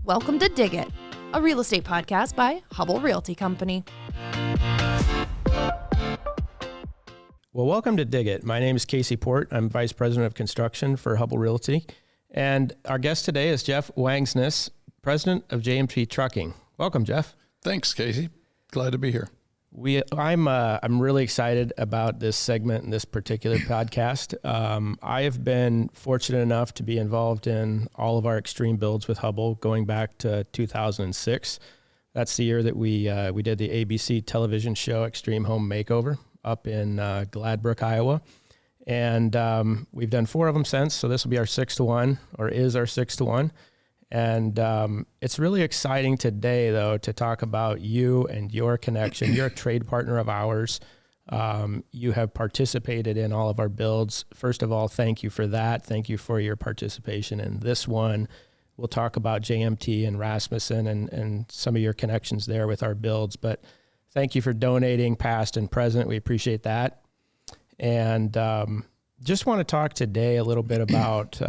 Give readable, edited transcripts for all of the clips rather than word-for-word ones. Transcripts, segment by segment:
Welcome to Dig It, a real estate podcast by Hubbell Realty Company. Well, welcome to Dig It. My name is Casey Port. I'm Vice President of Construction for Hubbell Realty. And our guest today is Jeff Wangsness, President of JMT Trucking. Welcome, Jeff. Thanks, Casey. Glad to be here. I'm really excited about this segment and this particular podcast. I have been fortunate enough to be involved in all of our extreme builds with Hubbell going back to 2006. That's the year that we did the ABC television show Extreme Home Makeover up in Gladbrook, Iowa. And we've done 4 of them since, so this will be our 6th one, or is our 6th one. And it's really exciting today, though, to talk about you and your connection. You're a trade partner of ours. You have participated in all of our builds. First of all, thank you for that. Thank you for your participation in this one. We'll talk about JMT and Rasmussen and some of your connections there with our builds. But thank you for donating past and present. We appreciate that. And just want to talk today a little bit about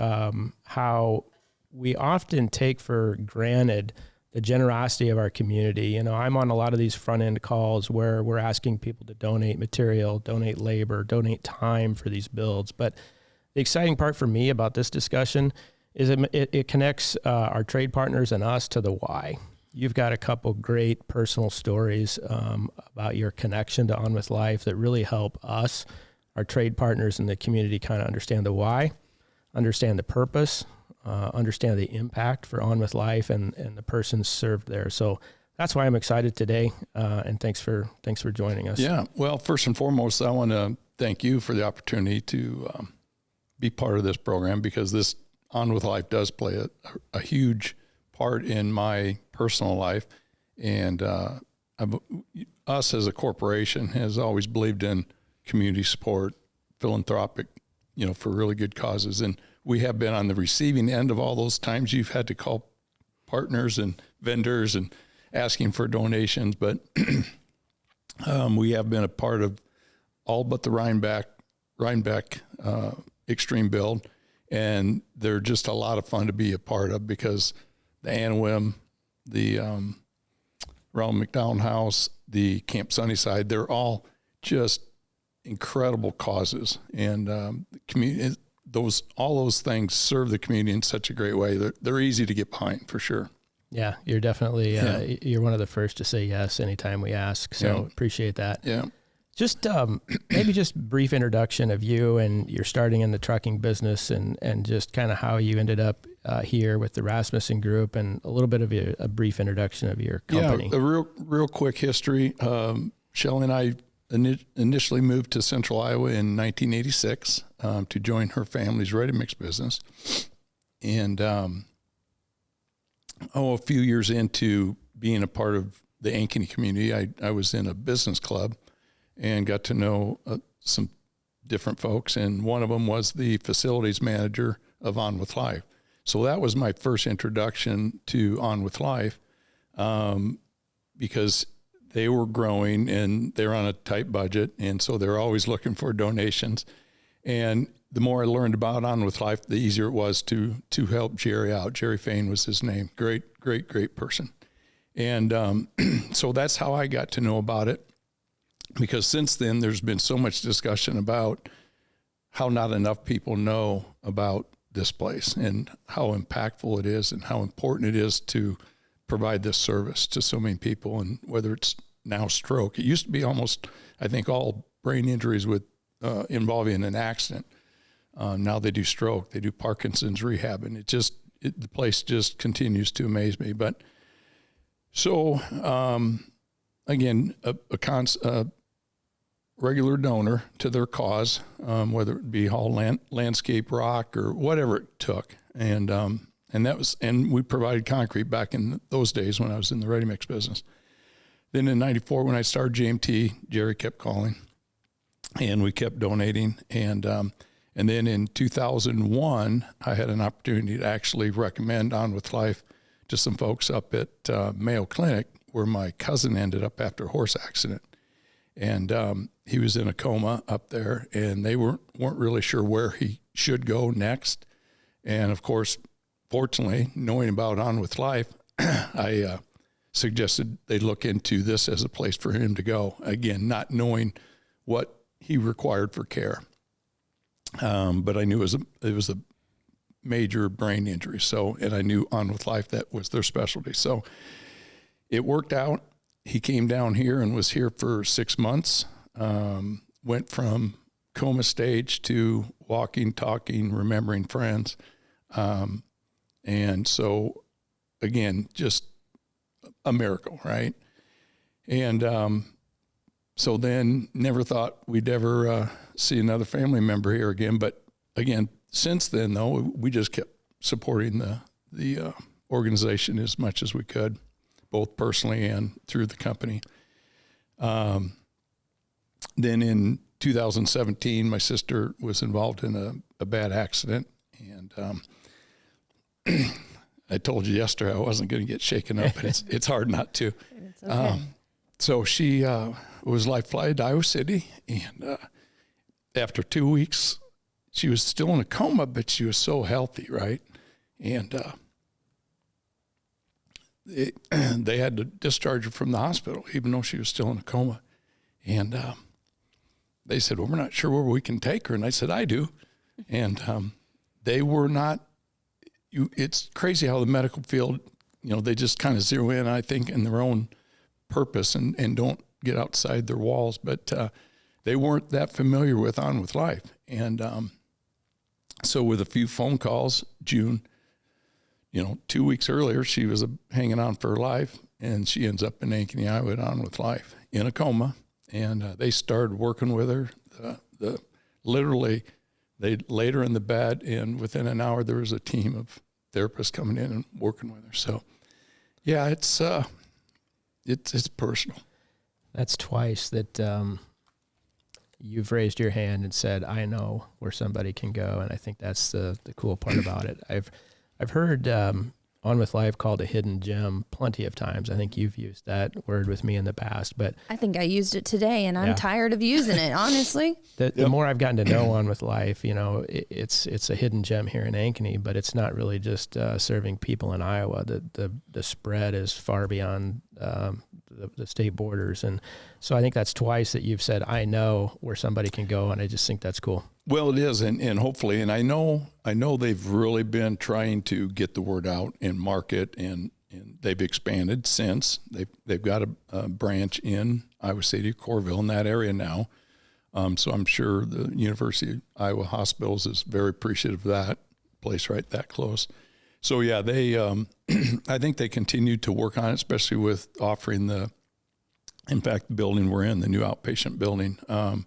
how we often take for granted the generosity of our community. You know, I'm on a lot of these front end calls where we're asking people to donate material, donate labor, donate time for these builds. But the exciting part for me about this discussion is it connects our trade partners and us to the why. You've got a couple great personal stories about your connection to On With Life that really help us, our trade partners in the community, kind of understand the why, understand the purpose, understand the impact for On With Life and the persons served there. So that's why I'm excited today. And thanks for joining us. Yeah. Well, first and foremost, I want to thank you for the opportunity to be part of this program, because this On With Life does play a huge part in my personal life. And us as a corporation has always believed in community support, philanthropic, for really good causes. And we have been on the receiving end of all those times you've had to call partners and vendors and asking for donations. But we have been a part of all but the Rhinebeck extreme build. And they're just a lot of fun to be a part of, because the Anawim, the Ronald McDonald House, the Camp Sunnyside, they're all just incredible causes. And the community, all those things serve the community in such a great way. They're easy to get behind, for sure. Yeah, you're definitely, you're one of the first to say yes anytime we ask. So appreciate that. Yeah. Just maybe just brief introduction of you, and you're starting in the trucking business, and just kind of how you ended up here with the Rasmussen Group, and a little bit of a brief introduction of your company. Yeah, a real quick history. Shelley and I initially moved to Central Iowa in 1986 to join her family's ready-mix business. And a few years into being a part of the Ankeny community, I was in a business club and got to know some different folks. And one of them was the facilities manager of On With Life. So that was my first introduction to On With Life, because they were growing and they're on a tight budget. And so they're always looking for donations. And the more I learned about On With Life, the easier it was to help Jerry out. Jerry Fain was his name. Great person. And so that's how I got to know about it. Because since then, there's been so much discussion about how not enough people know about this place and how impactful it is and how important it is to provide this service to so many people. And whether it's now stroke, it used to be almost, I think, all brain injuries with involving an accident. Now they do stroke, they do Parkinson's rehab, and the place just continues to amaze me. But so again, a regular donor to their cause, whether it be haul landscape rock or whatever it took. And we provided concrete back in those days when I was in the ready-mix business. Then in 94, when I started JMT, Jerry kept calling and we kept donating. And then in 2001, I had an opportunity to actually recommend On With Life to some folks up at Mayo Clinic, where my cousin ended up after a horse accident. And he was in a coma up there, and they weren't really sure where he should go next. And of course, fortunately, knowing about On With Life, I suggested they look into this as a place for him to go. Again, not knowing what he required for care. But I knew it was a major brain injury. So, and I knew On With Life, that was their specialty. So it worked out. He came down here and was here for 6 months. Went from coma stage to walking, talking, remembering friends. And so again, just a miracle, right? And, so then never thought we'd ever see another family member here again. But again, since then, though, we just kept supporting the organization as much as we could, both personally and through the company. Then in 2017, my sister was involved in a bad accident. And I told you yesterday I wasn't going to get shaken up, but it's hard not to. It's okay. So she was life flighted to Iowa City, and after 2 weeks, she was still in a coma, but she was so healthy, right? And they had to discharge her from the hospital, even though she was still in a coma. And they said, well, we're not sure where we can take her. And I said, I do. And they were not. It's crazy how the medical field, they just kind of zero in, I think, in their own purpose and don't get outside their walls. But they weren't that familiar with On With Life. And so with a few phone calls, June, 2 weeks earlier, she was hanging on for her life, and she ends up in Ankeny, Iowa, at On With Life in a coma. And they started working with her. Literally, they laid her in the bed, and within an hour, there was a team of therapists coming in and working with her. So, yeah, it's personal. That's twice that you've raised your hand and said, I know where somebody can go. And I think that's the cool part about it. I've heard On With Life called a hidden gem plenty of times. I think you've used that word with me in the past, but I think I used it today, and I'm tired of using it, honestly. The more I've gotten to know On With Life, it's a hidden gem here in Ankeny, but it's not really just serving people in Iowa. The spread is far beyond the state borders. And so I think that's twice that you've said, I know where somebody can go. And I just think that's cool. Well, it is. And hopefully, and I know they've really been trying to get the word out and market, and they've expanded since. They've got a branch in Iowa City, Corville, in that area now. So I'm sure the University of Iowa Hospitals is very appreciative of that place right that close. So yeah, they I think they continue to work on it, especially with offering in fact, the building we're in, the new outpatient building, and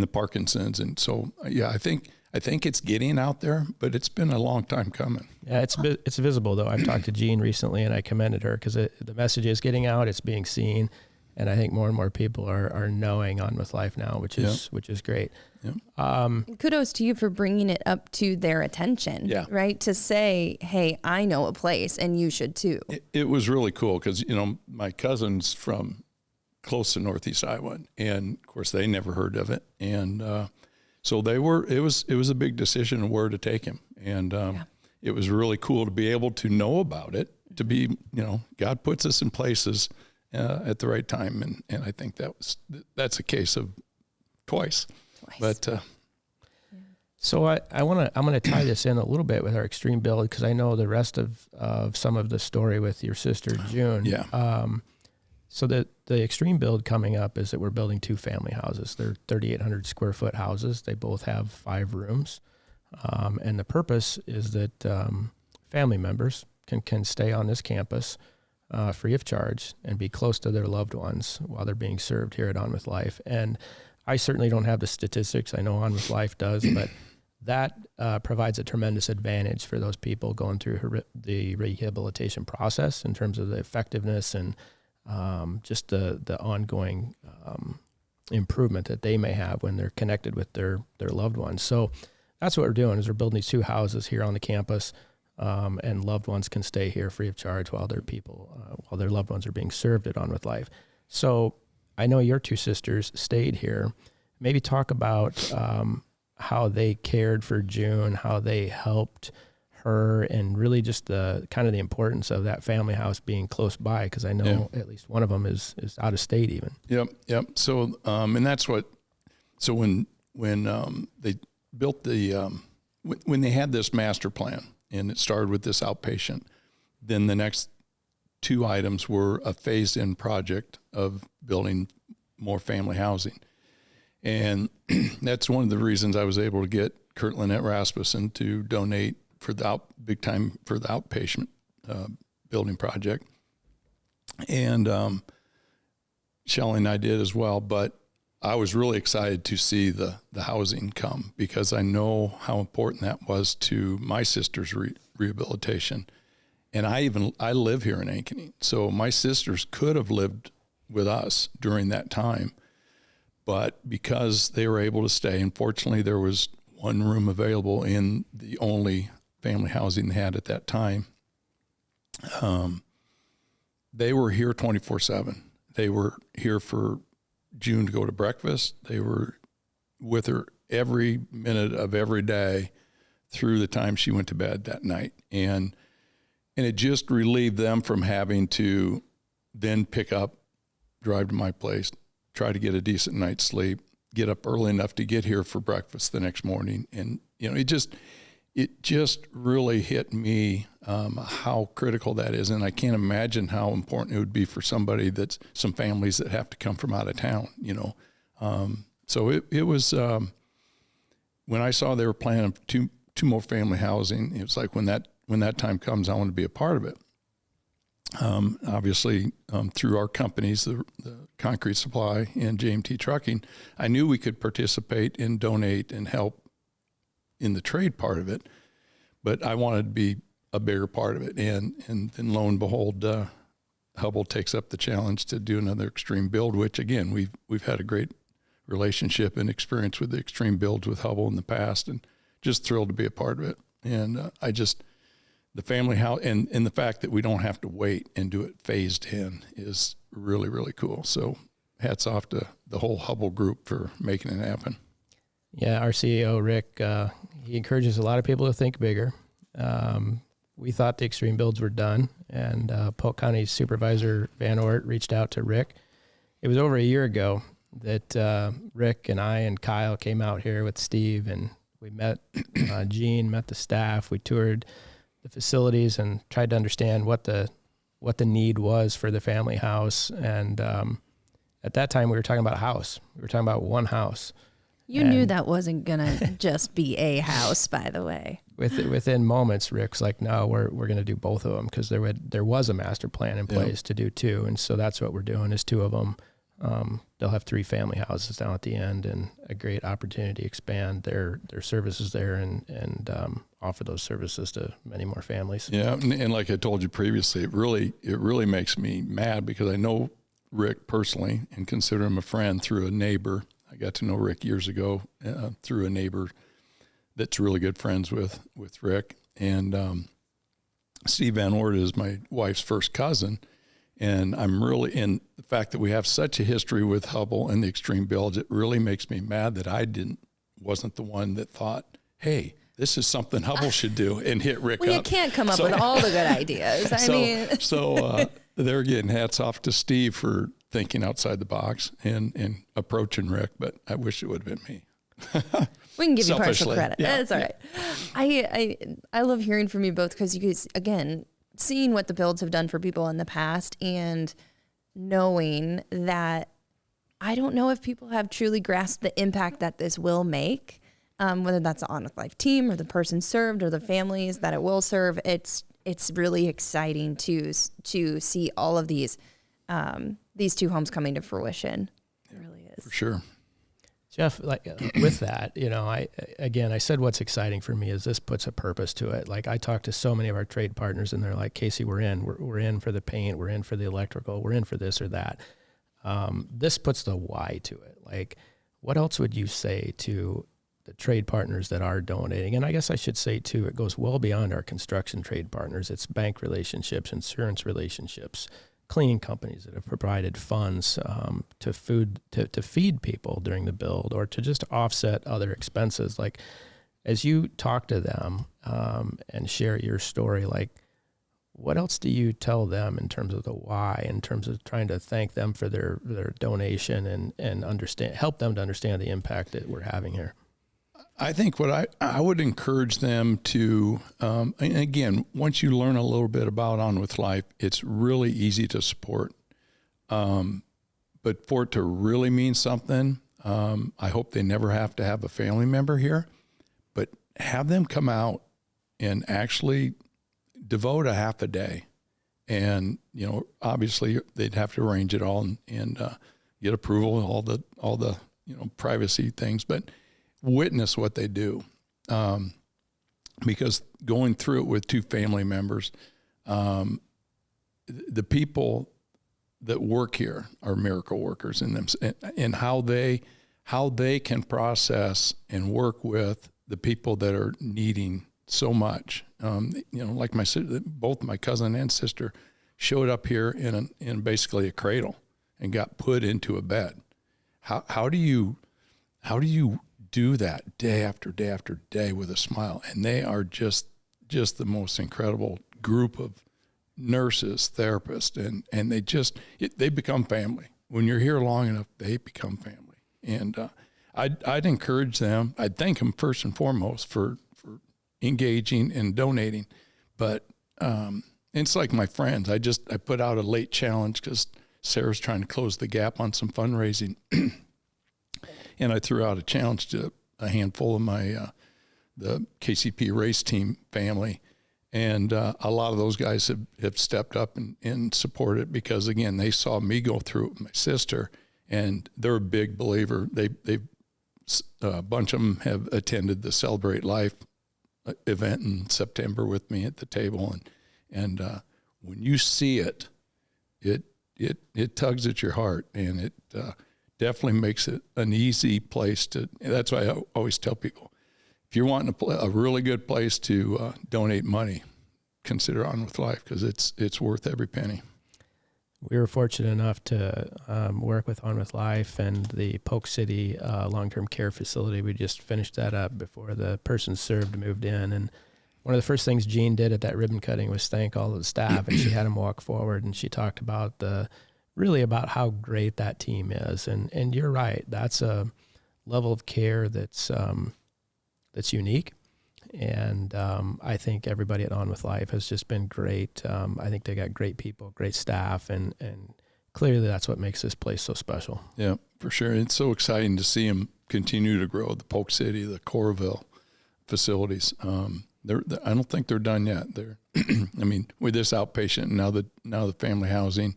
the Parkinson's. And so, yeah, I think it's getting out there, but it's been a long time coming. Yeah, it's visible though. I've talked to Jean recently, and I commended her because the message is getting out, it's being seen. And I think more and more people are knowing On With Life now, which is great. Yep. Kudos to you for bringing it up to their attention, right? To say, hey, I know a place and you should too. It was really cool because, my cousin's from close to Northeast Iowa, and of course they never heard of it. And so it was a big decision of where to take him. And it was really cool to be able to know about it, to be, God puts us in places at the right time, and I think that's a case of twice. But so I'm gonna tie this in a little bit with our extreme build, because I know the rest of some of the story with your sister June. Yeah. So the extreme build coming up is that we're building 2 family houses. They're 3,800 square foot houses. They both have 5 rooms, and the purpose is that family members can stay on this campus free of charge and be close to their loved ones while they're being served here at On With Life. And I certainly don't have the statistics. I know On With Life does, but that provides a tremendous advantage for those people going through the rehabilitation process in terms of the effectiveness and just the ongoing improvement that they may have when they're connected with their loved ones. So that's what we're doing, is we're building these 2 houses here on the campus. And loved ones can stay here free of charge while their loved ones are being served at On With Life. So I know your 2 sisters stayed here. Maybe talk about how they cared for June, how they helped her and really just the kind of the importance of that family house being close by, because I know at least one of them is out of state even. Yep. So and that's what. So when they built when they had this master plan and it started with this outpatient, then the next two items were a phased-in project of building more family housing. And that's one of the reasons I was able to get Kurt Lynette Rasmussen to donate for the big time for the outpatient building project. And Shelley and I did as well. But I was really excited to see the housing come, because I know how important that was to my sister's rehabilitation. And I live here in Ankeny. So my sisters could have lived with us during that time. But because they were able to stay, unfortunately, there was one room available in the only family housing they had at that time. They were here 24/7. They were here for June to go to breakfast. They were with her every minute of every day through the time she went to bed that night. And it just relieved them from having to then pick up, drive to my place, try to get a decent night's sleep, get up early enough to get here for breakfast the next morning. And, it just really hit me how critical that is. And I can't imagine how important it would be for somebody some families that have to come from out of town, So it was, when I saw they were planning two more family housing, it was like, when that time comes, I want to be a part of it. Obviously, through our companies, the Concrete Supply and JMT Trucking, I knew we could participate and donate and help in the trade part of it, but I wanted to be a bigger part of it. And then lo and behold, Hubbell takes up the challenge to do another extreme build, which again, we've had a great relationship and experience with the extreme builds with Hubbell in the past, and just thrilled to be a part of it. And the family house and the fact that we don't have to wait and do it phased in is really, really cool. So hats off to the whole Hubbell group for making it happen. Yeah, our CEO, Rick, he encourages a lot of people to think bigger. We thought the extreme builds were done, and Polk County Supervisor Van Ort reached out to Rick. It was over a year ago that Rick and I and Kyle came out here with Steve, and we met Gene, met the staff. We toured the facilities and tried to understand what the need was for the family house. And at that time, we were talking about a house. We were talking about one house. You knew that wasn't gonna just be a house, by the way. Within moments, Rick's like, "No, we're gonna do both of them," because there was a master plan in place to do two, and so that's what we're doing is two of them. They'll have 3 family houses down at the end, and a great opportunity to expand their services there and offer those services to many more families. Yeah, and like I told you previously, it really makes me mad, because I know Rick personally and consider him a friend through a neighbor. I got to know Rick years ago through a neighbor that's really good friends with Rick. And Steve Van Ort is my wife's first cousin. And I'm really, in the fact that we have such a history with Hubbell and the extreme builds, it really makes me mad that I wasn't the one that thought, hey, this is something Hubbell should do, and hit Rick up. Well, you can't come up with all the good ideas. So there again, hats off to Steve for thinking outside the box and approaching Rick, but I wish it would have been me. We can give you partial credit. Yeah. That's all right. I love hearing from you both, because you guys, again, seeing what the builds have done for people in the past and knowing that I don't know if people have truly grasped the impact that this will make, whether that's the On With Life team or the person served or the families that it will serve. It's really exciting to see all of these 2 homes coming to fruition. It really is. For sure. Jeff, with that, I said what's exciting for me is this puts a purpose to it. Like, I talked to so many of our trade partners, and they're like, Casey, we're in for the paint, we're in for the electrical, we're in for this or that. This puts the why to it. Like, what else would you say to the trade partners that are donating? And I guess I should say too, it goes well beyond our construction trade partners. It's bank relationships, insurance relationships, cleaning companies that have provided funds to feed people during the build, or to just offset other expenses. Like, as you talk to them and share your story, like, what else do you tell them in terms of the why, in terms of trying to thank them for their donation and help them to understand the impact that we're having here? I think what I would encourage them to, and again, once you learn a little bit about On With Life, it's really easy to support. But for it to really mean something, I hope they never have to have a family member here, but have them come out and actually devote a half a day. And, obviously they'd have to arrange it all and get approval, all the privacy things, but witness what they do. Because going through it with two family members, the people that work here are miracle workers in them, and how they can process and work with the people that are needing so much. Like both my cousin and sister showed up here in basically a cradle and got put into a bed. How do you do that day after day after day with a smile? And they are just the most incredible group of nurses, therapists, and they become family. When you're here long enough, they become family. And I'd encourage them. I'd thank them first and foremost for engaging and donating. But it's like my friends. I put out a late challenge because Sarah's trying to close the gap on some fundraising. And I threw out a challenge to a handful of my the KCP race team family. And a lot of those guys have stepped up and supported it because, again, they saw me go through it with my sister, and they're a big believer. A bunch of them have attended the Celebrate Life event in September with me at the table. And when you see it tugs at your heart, and it definitely makes it an easy place to. That's why I always tell people, if you're wanting a really good place to donate money, consider On With Life, because it's worth every penny. We were fortunate enough to work with On With Life and the Polk City long-term care facility. We just finished that up before the person served moved in. And one of the first things Jean did at that ribbon cutting was thank all of the staff, and she had them walk forward, and she talked about about how great that team is. And you're right, that's a level of care that's unique. And I think everybody at On With Life has just been great. I think they got great people, great staff, and clearly that's what makes this place so special. Yeah, for sure. It's so exciting to see them continue to grow. The Polk City, the Coralville facilities. I don't think they're done yet. They're, with this outpatient and now the family housing,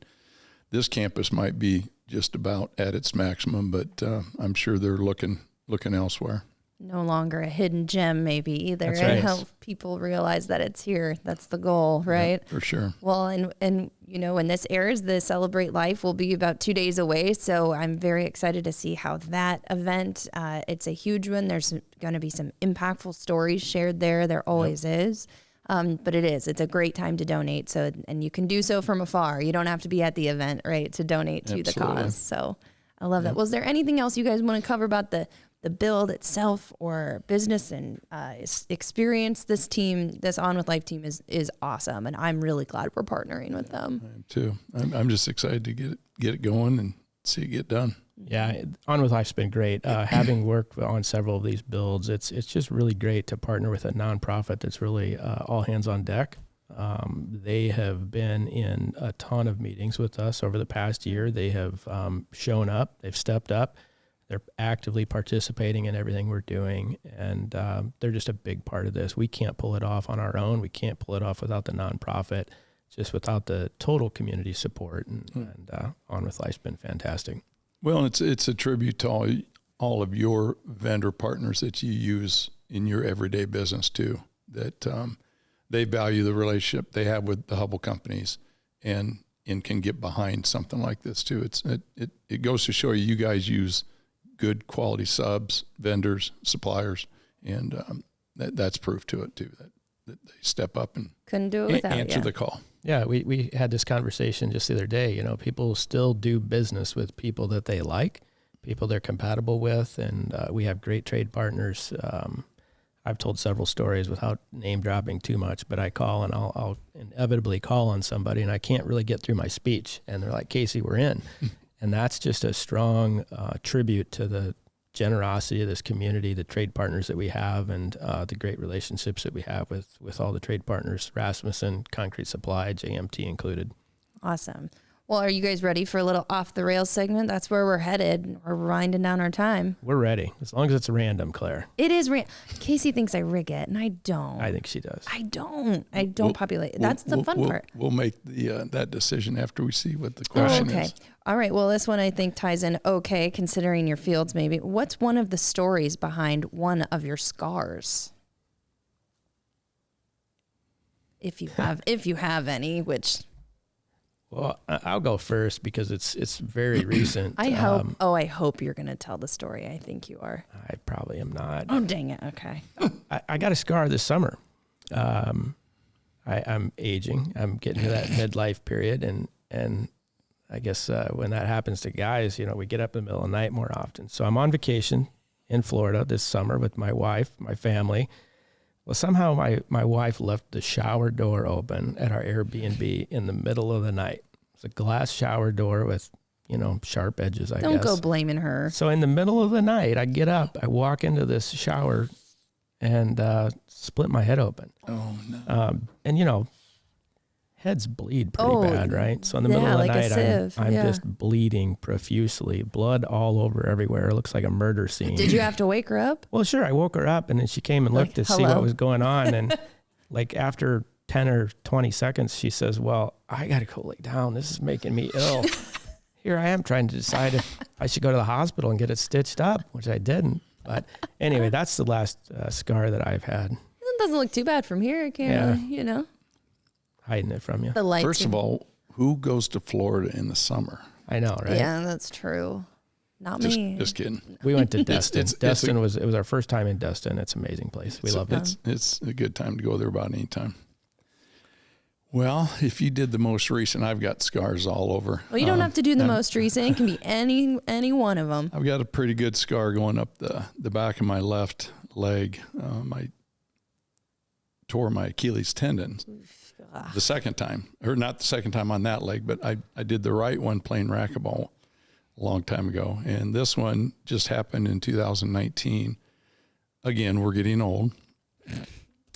this campus might be just about at its maximum, but I'm sure they're looking elsewhere. No longer a hidden gem, maybe either. That's and right. help people realize that it's here. That's the goal, right? Yeah, for sure. Well, and when this airs, the Celebrate Life will be about 2 days away. So I'm very excited to see how that event. It's a huge one. There's going to be some impactful stories shared there. There always is. But it's a great time to donate. So, and you can do so from afar. You don't have to be at the event, right, to donate to Absolutely. the cause. So I love that. Was there anything else you guys want to cover about the build itself or business and experience? This On With Life team is awesome, and I'm really glad we're partnering with them. I am too. I'm just excited to get it going and see it get done. Yeah, On With Life's been great. Having worked on several of these builds, it's just really great to partner with a nonprofit that's really all hands on deck. They have been in a ton of meetings with us over the past year. They have shown up. They've stepped up. They're actively participating in everything we're doing, and they're just a big part of this. We can't pull it off on our own. We can't pull it off without the nonprofit, just without the total community support. And On With Life's been fantastic. Well, it's a tribute to all of your vendor partners that you use in your everyday business too, that they value the relationship they have with the Hubbell companies and can get behind something like this too. It goes to show you guys use good quality subs, vendors, suppliers, and that's proof to it too, that they step up and Couldn't do it without answer you. the call. Yeah, we had this conversation just the other day. People still do business with people that they like, people they're compatible with, and we have great trade partners. I've told several stories without name dropping too much, but I call and I'll inevitably call on somebody and I can't really get through my speech. And they're like, Casey, we're in. And that's just a strong tribute to the generosity of this community, the trade partners that we have, and the great relationships that we have with all the trade partners, Rasmussen, Concrete Supply, JMT included. Awesome. Well, are you guys ready for a little off the rails segment? That's where we're headed. We're winding down our time. We're ready, as long as it's random, Claire. It is Casey thinks I rig it, and I don't. I think she does. I don't populate. That's the fun part. We'll make that decision after we see what the question is. All right. Well, this one I think ties in okay, considering your fields maybe. What's one of the stories behind one of your scars? If you have any, which... Well, I'll go first because it's very recent. I hope you're going to tell the story. I think you are. I probably am not. Oh, dang it. Okay. I got a scar this summer. I'm aging. I'm getting to that midlife period, and I guess when that happens to guys, we get up in the middle of the night more often. So I'm on vacation in Florida this summer with my wife, my family. Well, somehow my wife left the shower door open at our Airbnb in the middle of the night. It's a glass shower door with, sharp edges, I guess. Don't go blaming her. So in the middle of the night, I get up, I walk into this shower and split my head open. Oh, no. And, heads bleed pretty bad, right? So in the middle of the night, I'm just bleeding profusely, blood all over everywhere. It looks like a murder scene. Did you have to wake her up? Well, sure. I woke her up and then she came and looked to see what was going on. And after 10 or 20 seconds, she says, well, I got to go lay down. This is making me ill. Here I am trying to decide if I should go to the hospital and get it stitched up, which I didn't. But anyway, that's the last scar that I've had. It doesn't look too bad from here. I can't really, hiding it from you. The lights. First of all, who goes to Florida in the summer? I know, right? Yeah, that's true. Not me. Just kidding. We went to Destin. Destin was our first time in Destin. It's an amazing place. We loved it. It's a good time to go there about any time. Well, if you did the most recent, I've got scars all over. Well, you don't have to do the most recent. It can be any one of them. I've got a pretty good scar going up the back of my left leg. I tore my Achilles tendon. The second time, or not the second time on that leg, but I did the right one playing racquetball a long time ago. And this one just happened in 2019. Again, we're getting old.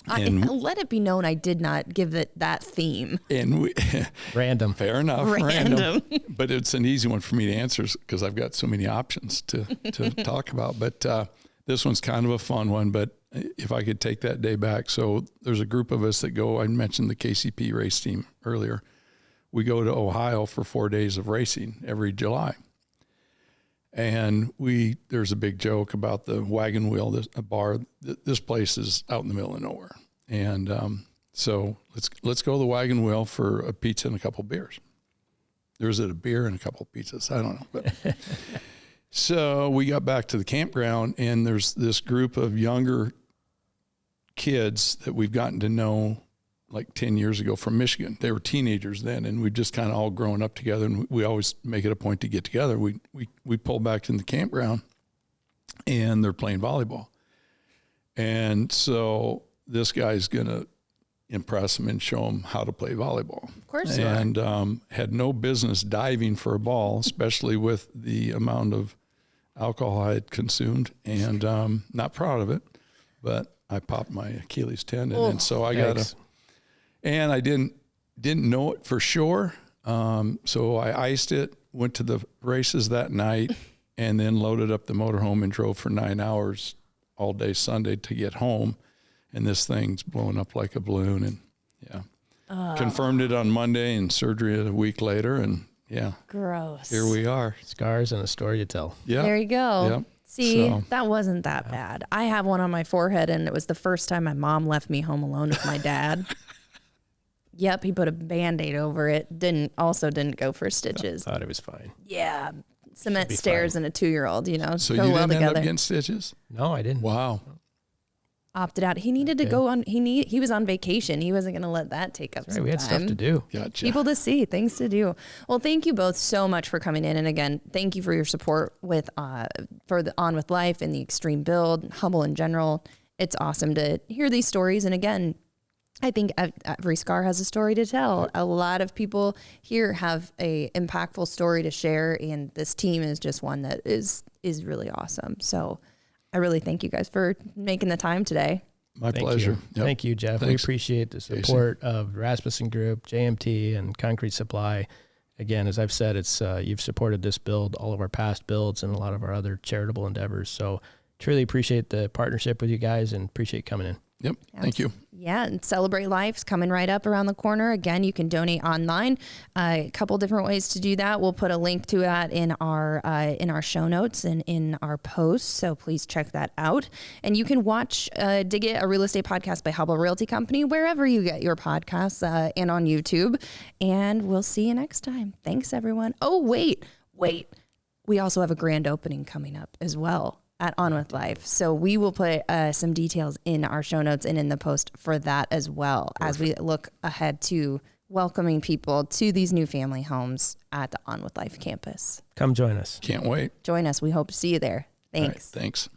Let it be known I did not give it that theme. And random. Fair enough. Random. But it's an easy one for me to answer because I've got so many options to talk about. But this one's kind of a fun one, but if I could take that day back. So there's a group of us that go, I mentioned the KCP race team earlier. We go to Ohio for 4 days of racing every July. And there's a big joke about the wagon wheel, a bar. This place is out in the middle of nowhere. And so let's go to the wagon wheel for a pizza and a couple beers. Or is it a beer and a couple of pizzas? I don't know. But so we got back to the campground, and there's this group of younger kids that we've gotten to know like 10 years ago from Michigan. They were teenagers then, and we've just kind of all grown up together, and we always make it a point to get together. We pull back in the campground, and they're playing volleyball. And so this guy's going to impress them and show them how to play volleyball. Of course. And had no business diving for a ball, especially with the amount of alcohol I had consumed, and not proud of it, but I popped my Achilles tendon, and so I got and I didn't know it for sure. So I iced it, went to the races that night, and then loaded up the motorhome and drove for 9 hours all day Sunday to get home. And this thing's blowing up like a balloon, and confirmed it on Monday, and surgery a week later, and gross. Here we are. Scars and a story to tell. Yeah. There you go. Yep. See, that wasn't that bad. I have one on my forehead, and it was the first time my mom left me home alone with my dad. Yep, he put a Band-Aid over it. Didn't go for stitches. Thought it was fine. Yeah, cement stairs and a 2-year-old, So go you well didn't together. end up getting stitches? No, I didn't. Wow. Opted out. He needed to go on. He was on vacation. He wasn't going to let that take up some time. We had stuff to do. Gotcha. People to see, things to do. Well, thank you both so much for coming in, and again, thank you for your support with for the On With Life and the Extreme Build, Hubbell in general. it's awesome to hear these stories. And again, I think every SCAR has a story to tell. A lot of people here have a impactful story to share, and this team is just one that is really awesome. So I really thank you guys for making the time today. My pleasure. Yep. Thank you, Jeff. Thanks. We appreciate the support of Rasmussen Group, JMT, and Concrete Supply. Again, as I've said, it's you've supported this build, all of our past builds, and a lot of our other charitable endeavors. So truly appreciate the partnership with you guys and appreciate coming in. Yep. Thank you. Yeah. And Celebrate Life's coming right up around the corner. Again, you can donate online. A couple different ways to do that. We'll put a link to that in our show notes and in our posts. So please check that out. And you can watch Dig It, a real estate podcast by Hubbell Realty Company, wherever you get your podcasts, and on YouTube. And we'll see you next time. Thanks, everyone. Oh, wait. We also have a grand opening coming up as well at On With Life. So we will put some details in our show notes and in the post for that as well. Perfect. As we look ahead to welcoming people to these new family homes at the On With Life campus. Come join us. Can't wait. Join us. We hope to see you there. Thanks. All right, thanks.